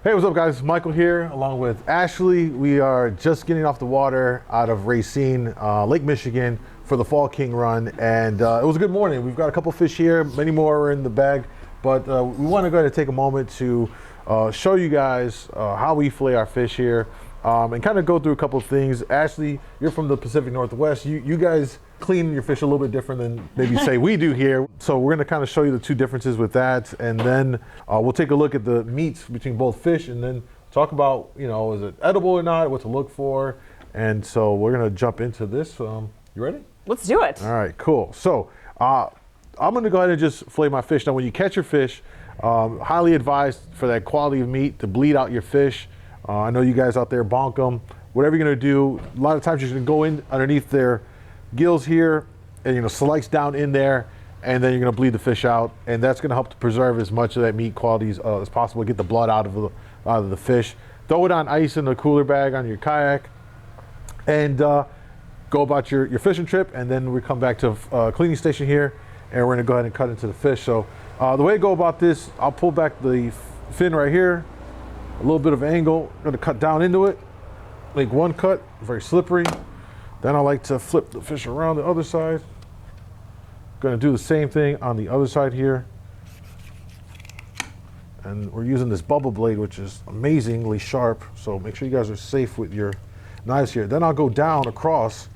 Hey, what's up guys? Michael here along with Ashley. We are just getting off the water out of Racine, Lake Michigan for the Fall King run, and it was a good morning. We've got a couple fish here, many more are in the bag, but we want to go ahead and take a moment to show you guys how we fillet our fish here and kind of go through a couple of things. Ashley, you're from the Pacific Northwest. You guys clean your fish a little bit different than maybe say we do here. So we're gonna kind of show you the two differences with that, and then we'll take a look at the meats between both fish and then talk about, you know, is it edible or not, what to look for. And so we're gonna jump into this. You ready? Let's do it. All right, cool. So I'm gonna go ahead and just fillet my fish. Now when you catch your fish, highly advised for that quality of meat to bleed out your fish. I know you guys out there bonk them. Whatever you're gonna do, a lot of times you're gonna go in underneath their gills here and slice down in there, and then you're going to bleed the fish out, and that's going to help to preserve as much of that meat quality as possible, get the blood out of the fish. Throw it on ice in a cooler bag on your kayak, and go about your fishing trip. And then we come back to cleaning station here, and we're going to go ahead and cut into the fish. So the way I go about this, I'll pull back the fin right here, a little bit of angle. I'm going to cut down into it, make one cut, very slippery. Then I like to flip the fish around the other side. Gonna do the same thing on the other side here. And we're using this bubble blade, which is amazingly sharp. So make sure you guys are safe with your knives here. Then I'll go down across.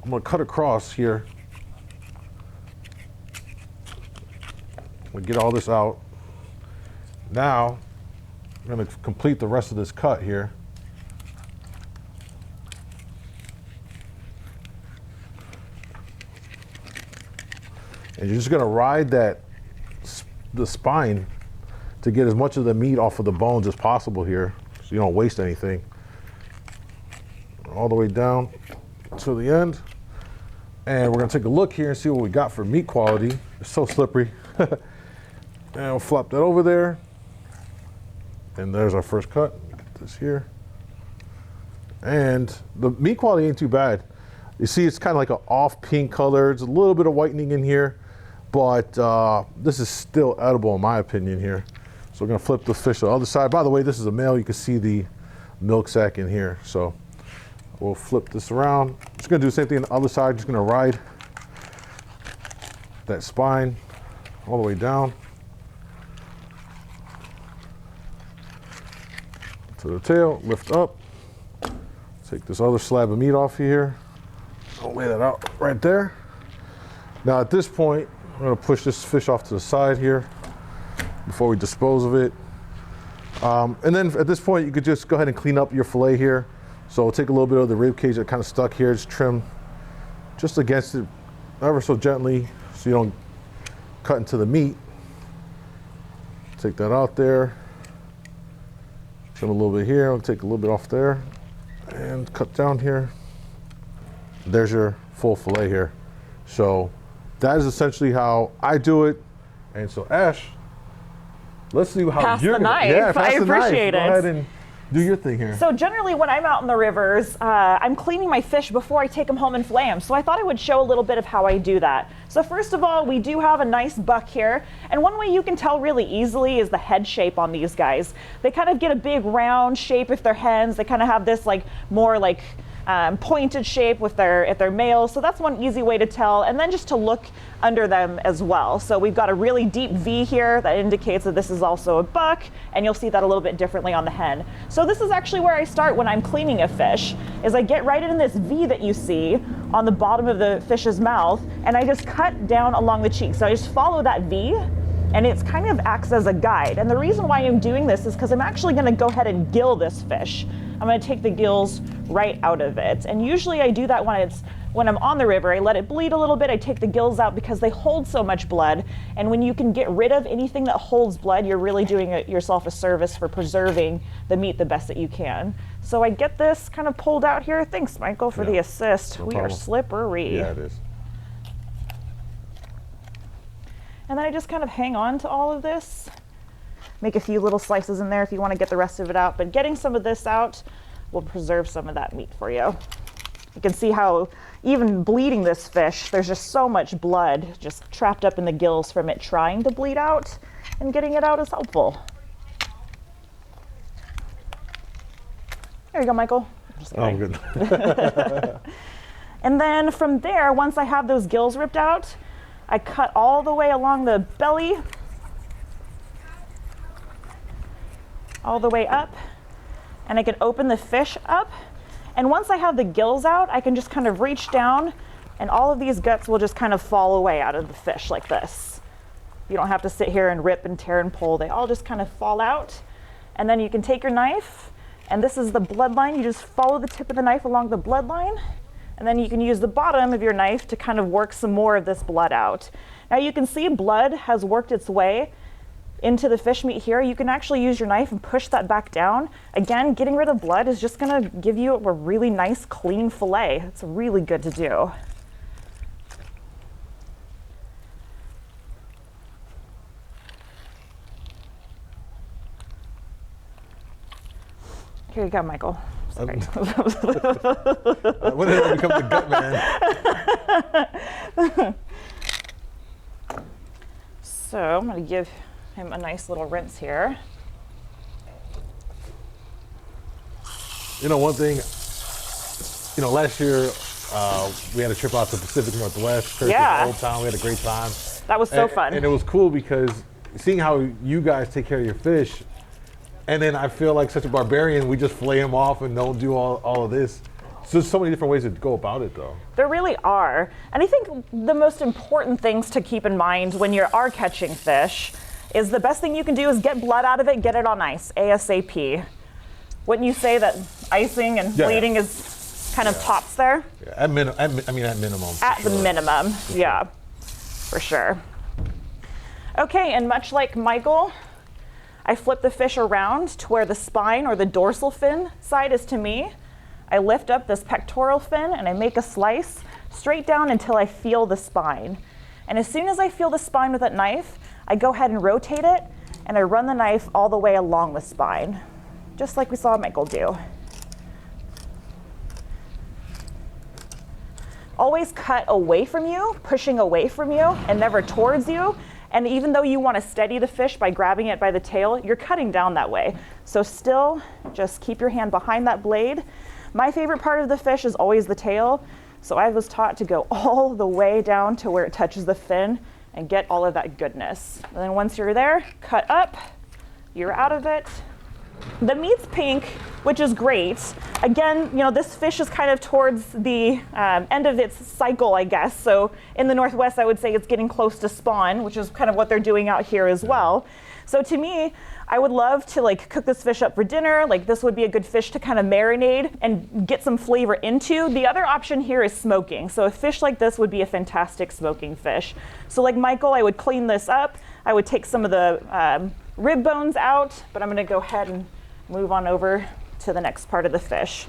I'm gonna cut across here. I'm gonna get all this out. Now, I'm gonna complete the rest of this cut here. And you're just gonna ride the spine to get as much of the meat off of the bones as possible here, so you don't waste anything. All the way down to the end. And we're gonna take a look here and see what we got for meat quality. It's so slippery. And we'll flop that over there. And there's our first cut. Get this here. And the meat quality ain't too bad. You see, it's kind of like an off pink color. There's a little bit of whitening in here, but this is still edible in my opinion here. So we're gonna flip the fish to the other side. By the way, this is a male. You can see the milk sac in here. So we'll flip this around. Just gonna do the same thing on the other side. Just gonna ride that spine all the way down to the tail, lift up. Take this other slab of meat off here. I'll lay that out right there. Now at this point, I'm gonna push this fish off to the side here before we dispose of it. And then at this point, you could just go ahead and clean up your fillet here. So we'll take a little bit of the rib cage that kind of stuck here, just trim just against it ever so gently so you don't cut into the meat. Take that out there. Trim a little bit here, I'll take a little bit off there and cut down here. There's your full fillet here. So that is essentially how I do it. And so Ash, let's see how pass you're the gonna, knife. yeah, pass I the appreciate knife. it. Go ahead and do your thing here. So generally when I'm out in the rivers, I'm cleaning my fish before I take them home and fillet them. So I thought I would show a little bit of how I do that. So first of all, we do have a nice buck here. And one way you can tell really easily is the head shape on these guys. They kind of get a big round shape if they're hens. They kind of have this more pointed shape if they're males. So that's one easy way to tell. And then just to look under them as well. So we've got a really deep V here that indicates that this is also a buck, and you'll see that a little bit differently on the hen. So this is actually where I start when I'm cleaning a fish, is I get right in this V that you see on the bottom of the fish's mouth, and I just cut down along the cheek. So I just follow that V, and it kind of acts as a guide. And the reason why I'm doing this is because I'm actually gonna go ahead and gill this fish. I'm gonna take the gills right out of it. And usually I do that when I'm on the river. I let it bleed a little bit, I take the gills out because they hold so much blood. And when you can get rid of anything that holds blood, you're really doing yourself a service for preserving the meat the best that you can. So I get this kind of pulled out here. Thanks, Michael, for the assist. We are slippery. Yeah, it is. And then I just kind of hang on to all of this. Make a few little slices in there if you want to get the rest of it out, but getting some of this out will preserve some of that meat for you. You can see how even bleeding this fish, there's just so much blood just trapped up in the gills from it trying to bleed out, and getting it out is helpful. There you go, Michael. Just Oh, kidding. good. And then from there, once I have those gills ripped out, I cut all the way along the belly, all the way up, and I can open the fish up. And once I have the gills out, I can just kind of reach down, and all of these guts will just kind of fall away out of the fish like this. You don't have to sit here and rip and tear and pull. They all just kind of fall out. And then you can take your knife, and this is the bloodline. You just follow the tip of the knife along the bloodline, and then you can use the bottom of your knife to kind of work some more of this blood out. Now you can see blood has worked its way into the fish meat here. You can actually use your knife and push that back down. Again, getting rid of blood is just gonna give you a really nice, clean fillet. It's really good to do. Here you go, Michael. Sorry. When did I become the gut man? So I'm going to give him a nice little rinse here. You know, one thing, you know, last year we had a trip out to the Pacific Northwest, Yeah. Old Town. We had a great time. That was so fun. And it was cool because seeing how you guys take care of your fish, and then I feel like such a barbarian, we just fillet them off and don't do all of this. So there's so many different ways to go about it, though. There really are. And I think the most important things to keep in mind when you are catching fish is the best thing you can do is get blood out of it, get it on ice, ASAP. Wouldn't you say that icing and bleeding is kind of tops there? Yeah, at minimum. At the minimum, yeah, for sure. Okay, and much like Michael, I flip the fish around to where the spine or the dorsal fin side is to me. I lift up this pectoral fin and I make a slice straight down until I feel the spine. And as soon as I feel the spine with that knife, I go ahead and rotate it and I run the knife all the way along the spine, just like we saw Michael do. Always cut away from you, pushing away from you, and never towards you. And even though you want to steady the fish by grabbing it by the tail, you're cutting down that way. So still, just keep your hand behind that blade. My favorite part of the fish is always the tail. So I was taught to go all the way down to where it touches the fin and get all of that goodness. And then once you're there, cut up, you're out of it. The meat's pink, which is great. Again, you know, this fish is kind of towards the end of its cycle, I guess. So in the Northwest, I would say it's getting close to spawn, which is kind of what they're doing out here as well. So to me, I would love to like cook this fish up for dinner. Like this would be a good fish to kind of marinate and get some flavor into. The other option here is smoking. So a fish like this would be a fantastic smoking fish. So like Michael, I would clean this up. I would take some of the rib bones out, but I'm gonna go ahead and move on over to the next part of the fish.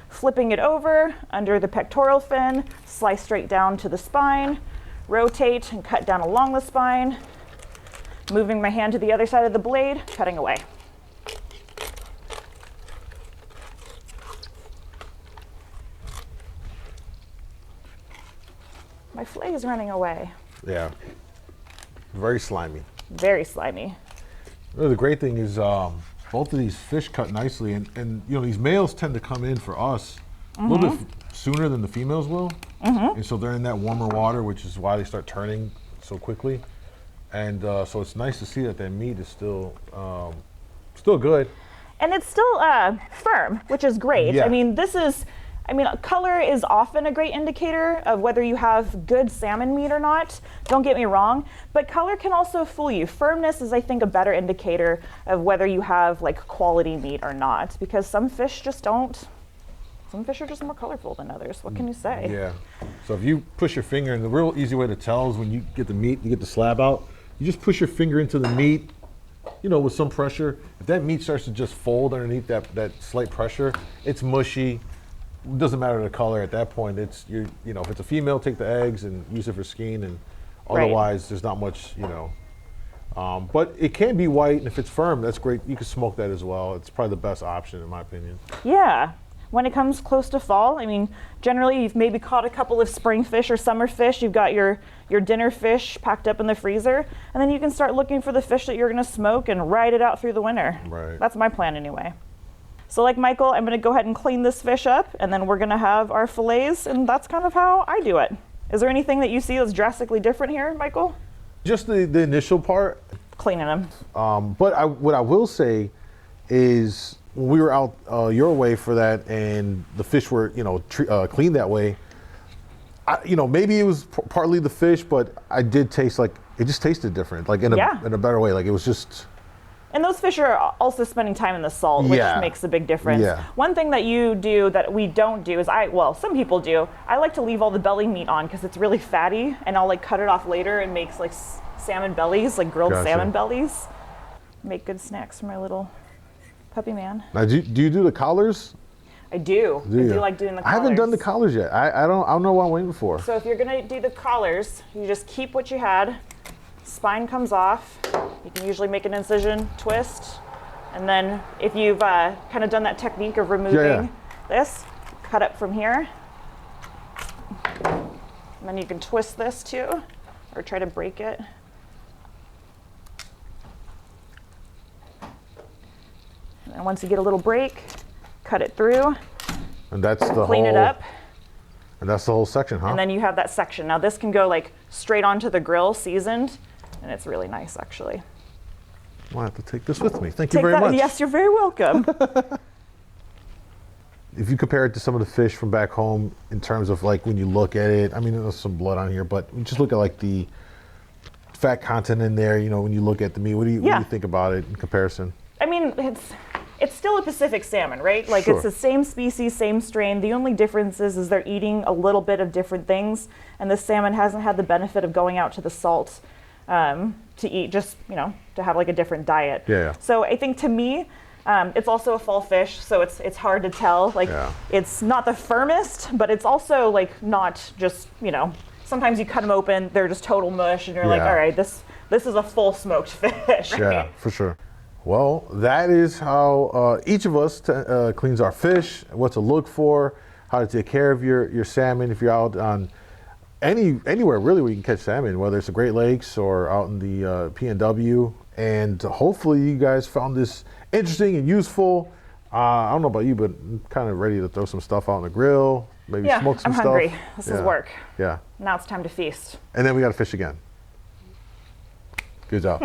Flipping it over under the pectoral fin, slice straight down to the spine, rotate and cut down along the spine, moving my hand to the other side of the blade, cutting away. My fillet is running away. Yeah. Very slimy. Very slimy. The great thing is both of these fish cut nicely, and you know, these males tend to come in for us a little bit sooner than the females will. And so they're in that warmer water, which is why they start turning so quickly. And so it's nice to see that that meat is still good. And it's still firm, which is great. Yeah. I mean, color is often a great indicator of whether you have good salmon meat or not. Don't get me wrong, but color can also fool you. Firmness is, I think, a better indicator of whether you have like quality meat or not, because some fish just don't. Some fish are just more colorful than others. What can you say? Yeah. So if you push your finger, and the real easy way to tell is when you get the meat, you get the slab out, you just push your finger into the meat, you know, with some pressure. If that meat starts to just fold underneath that slight pressure, it's mushy. It doesn't matter the color at that point. It's you know, if it's a female, take the eggs and use it for skein, and otherwise there's not much, you know. But it can be white, and if it's firm, that's great. You can smoke that as well. It's probably the best option in my opinion. Yeah. When it comes close to fall, I mean, generally you've maybe caught a couple of spring fish or summer fish. You've got your dinner fish packed up in the freezer, and then you can start looking for the fish that you're gonna smoke and ride it out through the winter. Right. That's my plan anyway. So like Michael, I'm gonna go ahead and clean this fish up, and then we're gonna have our fillets, and that's kind of how I do it. Is there anything that you see that's drastically different here, Michael? Just the initial part. Cleaning them. But what I will say is when we were out your way for that and the fish were, cleaned that way, maybe it was partly the fish, but I did taste like, it just tasted different, like in a better way. Like it was just. And those fish are also spending time in the salt, which makes a big difference. Yeah. One thing that you do that we don't do is some people do, I like to leave all the belly meat on because it's really fatty, and I'll like cut it off later and makes like salmon bellies, like grilled salmon bellies. Make good snacks for my little puppy man. Now, do you do the collars? I do. I do like doing the collars. I haven't done the collars yet. I don't know what I'm waiting for. So if you're gonna do the collars, you just keep what you had. Spine comes off. You can usually make an incision, twist, and then if you've kind of done that technique of removing this, cut it from here. And then you can twist this too, or try to break it. And once you get a little break, cut it through. And that's the clean it up. And that's the whole section, huh? And then you have that section. Now this can go like straight onto the grill, seasoned, and it's really nice actually. I'll have to take this with me. Thank you very much. Yes, you're very welcome. If you compare it to some of the fish from back home in terms of like when you look at it, I mean, there's some blood on here, but just look at like the fat content in there, when you look at the meat, what do you think about it in comparison? I mean, it's still a Pacific salmon, right? Like it's the same species, same strain. The only difference is they're eating a little bit of different things, and this salmon hasn't had the benefit of going out to the salt to eat, just to have like a different diet. Yeah. So I think to me, it's also a fall fish, so it's hard to tell. Like it's not the firmest, but it's also like not just Sometimes you cut them open, they're just total mush, and you're like, all right, this is a full smoked fish. Right? Yeah, for sure. Well, that is how each of us cleans our fish, what to look for, how to take care of your salmon if you're out on anywhere really where you can catch salmon, whether it's the Great Lakes or out in the PNW. And hopefully you guys found this interesting and useful. I don't know about you, but I'm kind of ready to throw some stuff out on the grill, maybe smoke some stuff. I'm hungry. This is work. Yeah. Now it's time to feast. And then we got to fish again. Good job.